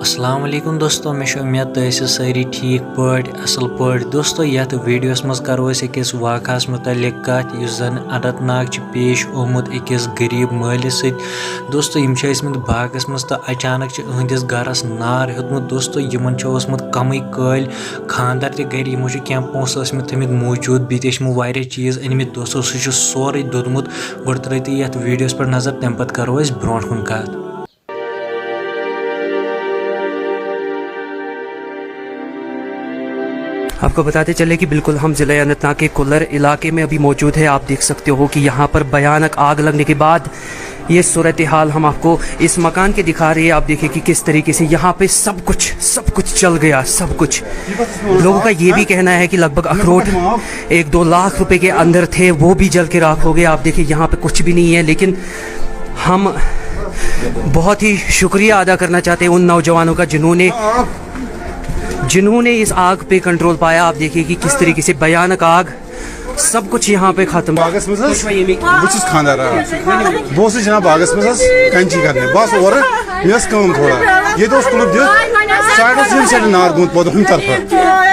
السلام علیکم دوستو میں امید تُہۍ ٲسِو سٲری ٹھیٖک پٲٹھۍ اصل پٲٹھۍ دوستو یتھ ویڈیوس منٛز کرو أسۍ أکِس واقعس متعلق کتھ یُس زن اننت ناگ چھُ پیش آمُت أکِس غریٖب مٲلِس سۭتۍ دوستو یِم چھِ ٲسمٕتۍ باغس منٛز تہٕ اچانک چھُ إہنٛدِس گرس نار ہیوٚتمُت دوستو یِمن چھُ اوسمُت کمٕے کٲلۍ خانٛدر تہِ گرِ یِمو چھِ کینٛہہ پونٛسہٕ ٲسمٕتۍ تھٲمٕتۍ موٗجوٗد بیٚیہِ تہِ ٲسۍ یِمو واریاہ چیٖز أنمٕتۍ دوستو سُہ چھُ سورُے دوٚدمُت گۄڈٕ ترٲیِو تُہۍ یتھ ویڈیوس پٮ۪ٹھ نظر تمہِ پتہٕ کرو أسۍ برونٛٹھ کُن کتھ آپ کو بتاتے چلے کہ بالکل ہم ضلع اننت ناگ کے کولر علاقے میں ابھی موجود ہے. آپ دیکھ سکتے ہو کہ یہاں پر بھیانک آگ لگنے کے بعد یہ صورتحال ہم آپ کو اس مکان کے دکھا رہے ہیں. آپ دیکھیں کہ کس طریقے سے یہاں پہ سب کچھ چل گیا. سب کچھ لوگوں کا یہ بھی کہنا ہے کہ لگ بھگ اخروٹ 1-2 لاکھ روپے کے اندر تھے وہ بھی جل کے راکھ ہو گئے. آپ دیکھیں یہاں پہ کچھ بھی نہیں ہے لیکن ہم بہت ہی شکریہ ادا کرنا چاہتے ہیں ان نوجوانوں کا جنہوں نے اس آگ پہ کنٹرول پایا. آپ دیکھیے کہ کس طریقے سے بھیانک آگ سب کچھ یہاں پہ ختم. باغس بہت خاندار بہت جناب باغس مز کنچی کرنے بس اور کم تھوڑا یہ کلب دس سائڈ نار گوت پودوں ہند طرف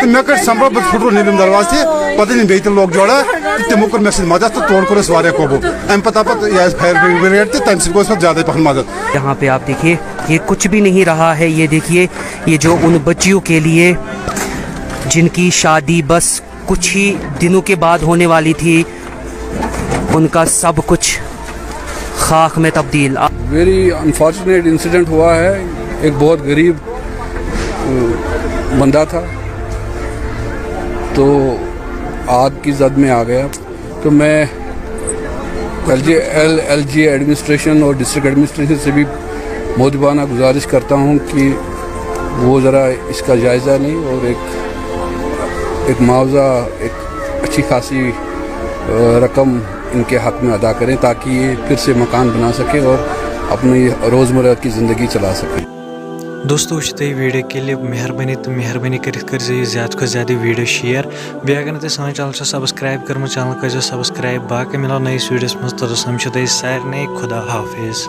تو مے کٹ سمبھل بہت پھٹر نیبرم درواز تہ پتہ نہیں بیت لوگ جوڑا تمو کر مے مدد تو تور کور واریاہ قوبو ام پتہ یہ فائر بریگیڈ تہ تم سب گوس زیادہ پہن مدد. یہاں پہ آپ دیکھیے یہ کچھ بھی نہیں رہا ہے. یہ دیکھیے یہ جو ان بچیوں کے لیے جن کی شادی بس کچھ ہی دنوں کے بعد ہونے والی تھی ان کا سب کچھ خاک میں تبدیل. ویری انفارچونیٹ انسیڈنٹ ہوا ہے. ایک بہت غریب بندہ تھا تو آگ کی زد میں آ گیا. تو میں ایل جی ایڈمنسٹریشن اور ڈسٹرکٹ ایڈمنسٹریشن سے بھی مؤدبانہ گزارش کرتا ہوں کہ وہ ذرا اس کا جائزہ لیں اور ایک معاوضہ ایک اچھی خاصی رقم ان کے حق میں ادا کریں تاکہ یہ پھر سے مکان بنا سکیں اور اپنی روزمرہ کی زندگی چلا سکیں. دوستو وچھو تُہۍ ویڈیو کے لیے مہربٲنی کٔرِتھ کٔرزیٚو یہِ زیادٕ کھۄتہٕ زیادٕ ویڈیو شیر. بیٚیہِ اگر نہٕ تُہۍ سٲنۍ چینل چھُ سبسکرایب کٔرمٕژ چینل کٔرزیٚو سبسکرایب. باقٕے مِلو نٔیِس ویڈیوس منٛز توٚتَس تام چھُو تۄہہِ سارنٕے خُدا حافِظ.